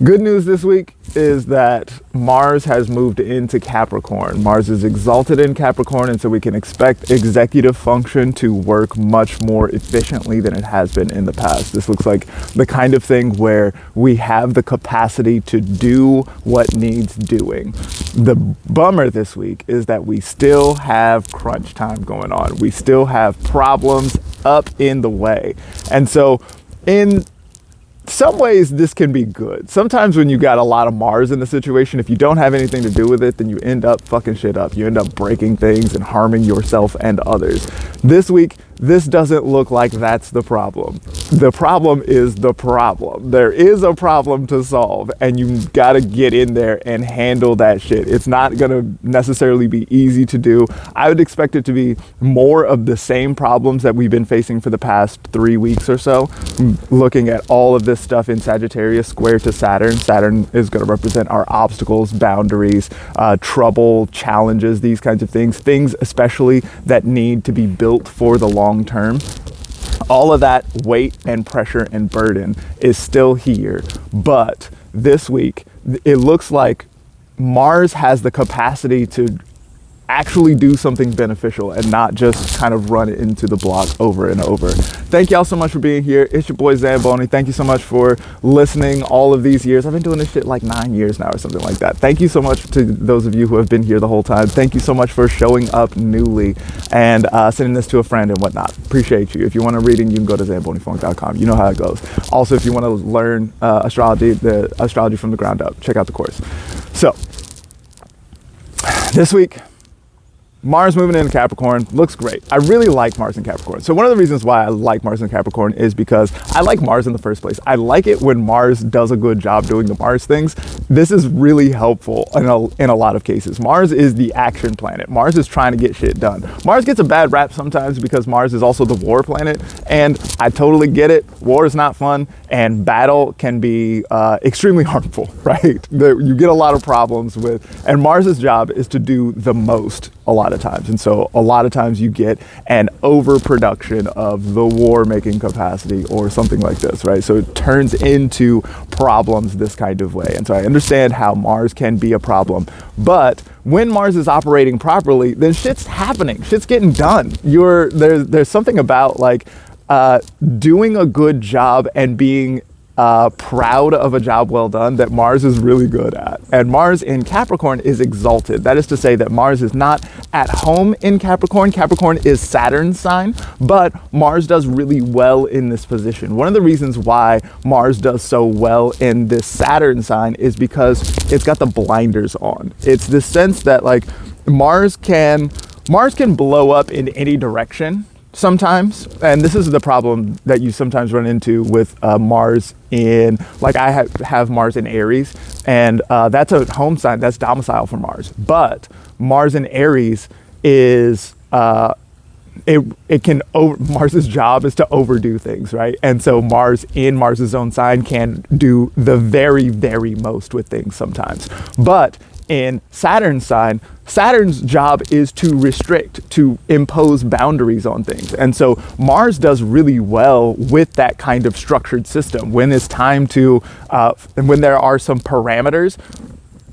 Good news this week is that Mars has moved into Capricorn. Mars is exalted in Capricorn, and so we can expect executive function to work much more efficiently than it has been in the past. This looks like the kind of thing where we have the capacity to do what needs doing. The bummer this week is that we still have crunch time going on. We still have problems up in the way. And so in some ways this can be good. Sometimes when you got a lot of Mars in the situation, if you don't have anything to do with it, then you end up fucking shit up. You end up breaking things and harming yourself and others. This week, this doesn't look like that's the problem. The problem is the problem. There is a problem to solve, and you gotta get in there and handle that shit. It's not gonna necessarily be easy to do. I would expect it to be more of the same problems that we've been facing for the past 3 weeks or so. Looking at all of this stuff in Sagittarius square to Saturn. Saturn is gonna represent our obstacles, boundaries, trouble, challenges, these kinds of things. Things especially that need to be built for the long term. All of that weight and pressure and burden is still here. But this week, it looks like Mars has the capacity to actually do something beneficial and not just kind of run it into the block over and over. Thank y'all so much for being here. It's your boy Zamboni. Thank you so much for listening all of these years. I've been doing this shit like 9 years now or something like that. Thank you so much to those of you who have been here the whole time. Thank you so much for showing up newly and sending this to a friend and whatnot. Appreciate you. If you want a reading, you can go to zambonifunk.com. You know how it goes. Also, if you want to learn astrology, the astrology from the ground up, check out the course. So this week, Mars moving into Capricorn looks great. I really like Mars in Capricorn. So one of the reasons why I like Mars in Capricorn is because I like Mars in the first place. I like it when Mars does a good job doing the Mars things. This is really helpful in a lot of cases. Mars is the action planet. Mars is trying to get shit done. Mars gets a bad rap sometimes because Mars is also the war planet, and I totally get it. War is not fun, and battle can be extremely harmful, right? You get a lot of problems with, and Mars's job is to do the most a lot of times. And so a lot of times you get an overproduction of the war making capacity or something like this, right? So it turns into problems this kind of way. And so I understand how Mars can be a problem, but when Mars is operating properly, then shit's happening, shit's getting done. There's something about like doing a good job and being proud of a job well done that Mars is really good at. And Mars in Capricorn is exalted. That is to say that Mars is not at home in Capricorn. Capricorn is Saturn's sign, but Mars does really well in this position. One of the reasons why Mars does so well in this Saturn sign is because it's got the blinders on. It's this sense that like Mars can blow up in any direction sometimes, and this is the problem that you sometimes run into with Mars in, like I have Mars in Aries, and that's a home sign, that's domicile for Mars. But Mars in Aries is Mars's job is to overdo things, right? And so Mars in Mars's own sign can do the very, very most with things sometimes. But in Saturn's sign, Saturn's job is to restrict, to impose boundaries on things. And so Mars does really well with that kind of structured system. When it's time to, and when there are some parameters,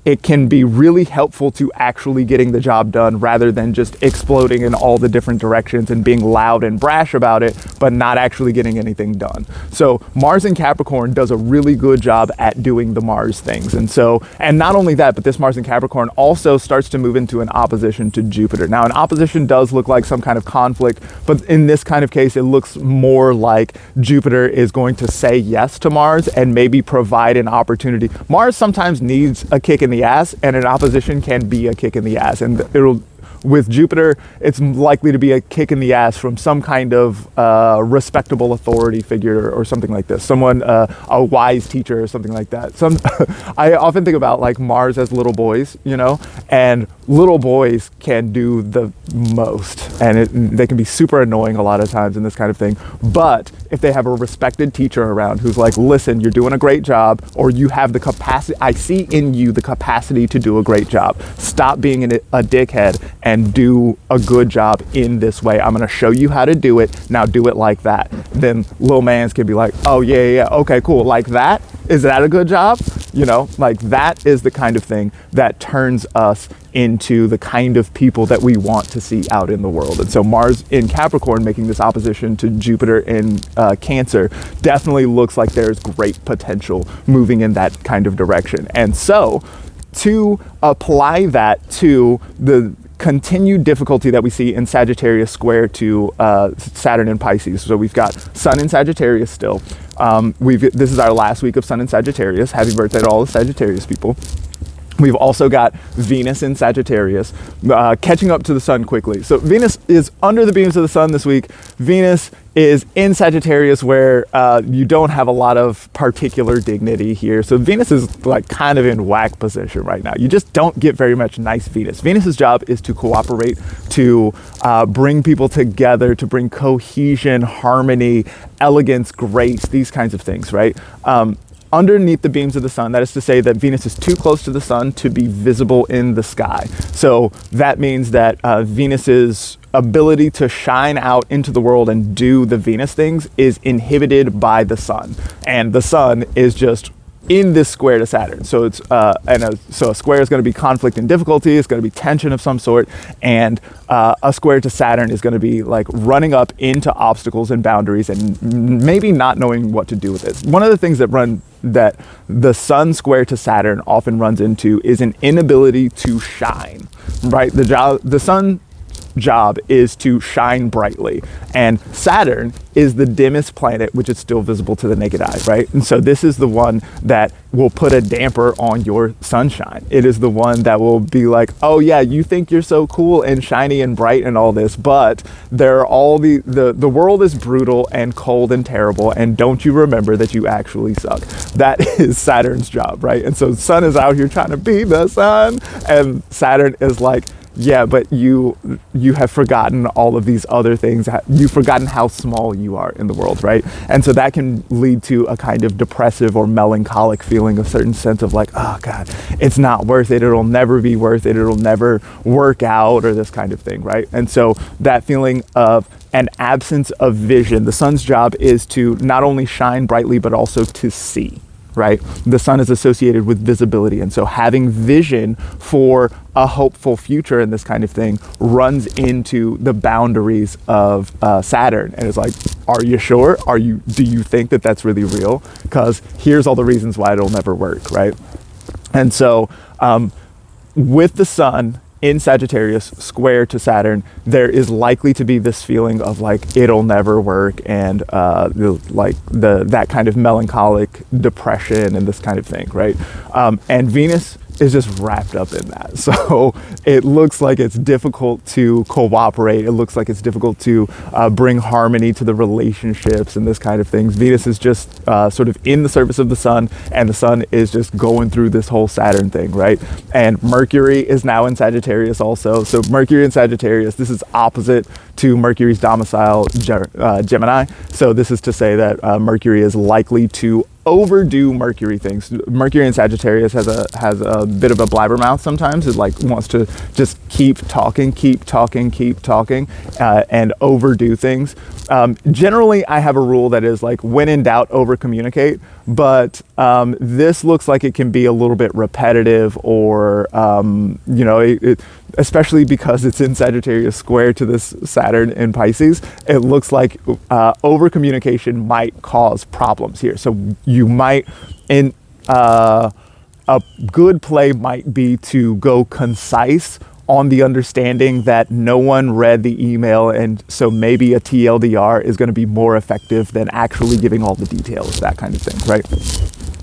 it can be really helpful to actually getting the job done rather than just exploding in all the different directions and being loud and brash about it, but not actually getting anything done. So Mars in Capricorn does a really good job at doing the Mars things. And not only that, but this Mars in Capricorn also starts to move into an opposition to Jupiter. Now, an opposition does look like some kind of conflict, but in this kind of case, it looks more like Jupiter is going to say yes to Mars and maybe provide an opportunity. Mars sometimes needs a kick in the ass, and an opposition can be a kick in the ass, and with Jupiter, it's likely to be a kick in the ass from some kind of respectable authority figure or something like this. Someone, a wise teacher or something like that. I often think about like Mars as little boys, you know, and little boys can do the most, and they can be super annoying a lot of times in this kind of thing. But if they have a respected teacher around who's like, listen, you're doing a great job, or you have the capacity, I see in you the capacity to do a great job. Stop being a dickhead and do a good job in this way. I'm going to show you how to do it. Now do it like that. Then little mans can be like, oh yeah, okay, cool. Like that? Is that a good job? You know, like that is the kind of thing that turns us into the kind of people that we want to see out in the world. And so Mars in Capricorn making this opposition to Jupiter in Cancer definitely looks like there's great potential moving in that kind of direction. And so to apply that to the continued difficulty that we see in Sagittarius square to Saturn in Pisces. So we've got Sun in Sagittarius still. This is our last week of Sun in Sagittarius. Happy birthday to all the Sagittarius people. We've also got Venus in Sagittarius, catching up to the Sun quickly. So Venus is under the beams of the Sun this week. Venus is in Sagittarius where you don't have a lot of particular dignity here. So Venus is like kind of in whack position right now. You just don't get very much nice Venus. Venus's job is to cooperate, to bring people together, to bring cohesion, harmony, elegance, grace, these kinds of things, right? Underneath the beams of the Sun, that is to say that Venus is too close to the Sun to be visible in the sky. So that means that Venus's ability to shine out into the world and do the Venus things is inhibited by the Sun. And the Sun is just in this square to Saturn. So it's so a square is going to be conflict and difficulty. It's going to be tension of some sort, and a square to Saturn is going to be like running up into obstacles and boundaries and maybe not knowing what to do with it. One of the things that the Sun square to Saturn often runs into is an inability to shine. Right, the Sun job is to shine brightly, and Saturn is the dimmest planet, which is still visible to the naked eye, right? And so this is the one that will put a damper on your sunshine. It is the one that will be like, oh yeah, you think you're so cool and shiny and bright and all this, but there are all the world is brutal and cold and terrible, and don't you remember that you actually suck? That is Saturn's job, right? And so Sun is out here trying to be the Sun, and Saturn is like, yeah, but you have forgotten all of these other things. You've forgotten how small you are in the world, right? And so that can lead to a kind of depressive or melancholic feeling, a certain sense of like, oh God, it's not worth it. It'll never be worth it. It'll never work out, or this kind of thing, right? And so that feeling of an absence of vision, the Sun's job is to not only shine brightly, but also to see. Right? The Sun is associated with visibility. And so having vision for a hopeful future and this kind of thing runs into the boundaries of Saturn. And it's like, are you sure? Do you think that that's really real? Because here's all the reasons why it'll never work, right? And so with the Sun in Sagittarius square to Saturn, there is likely to be this feeling of like it'll never work, and that kind of melancholic depression and this kind of thing, right? And Venus is just wrapped up in that. So it looks like it's difficult to cooperate. It looks like it's difficult to bring harmony to the relationships and this kind of things. Venus is just sort of in the service of the Sun, and the Sun is just going through this whole Saturn thing, right? And Mercury is now in Sagittarius also. So Mercury in Sagittarius, this is opposite to Mercury's domicile, Gemini. So this is to say that Mercury is likely to overdo Mercury things. Mercury in Sagittarius has a bit of a blabbermouth sometimes. It like wants to just keep talking, and overdo things. Generally, I have a rule that is like, when in doubt, over communicate. But this looks like it can be a little bit repetitive, or especially because it's in Sagittarius square to this Saturn in Pisces. It looks like over communication might cause problems here. So you might, a good play might be to go concise on the understanding that no one read the email, and so maybe a TLDR is going to be more effective than actually giving all the details, that kind of thing, right?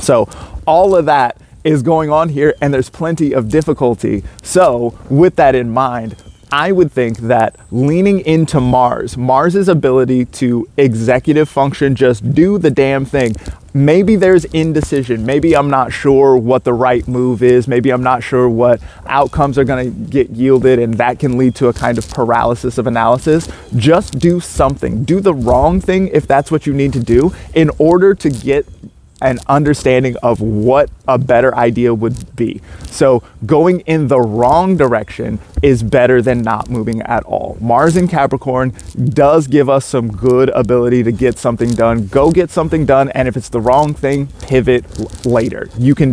So all of that is going on here, and there's plenty of difficulty. So with that in mind, I would think that leaning into Mars's ability to executive function, just do the damn thing. Maybe there's indecision. Maybe I'm not sure what the right move is. Maybe I'm not sure what outcomes are going to get yielded, and that can lead to a kind of paralysis of analysis. Just do something. Do the wrong thing if that's what you need to do in order to get an understanding of what a better idea would be. So going in the wrong direction is better than not moving at all. Mars in Capricorn does give us some good ability to get something done. Go get something done, and if it's the wrong thing, pivot later. You can do it.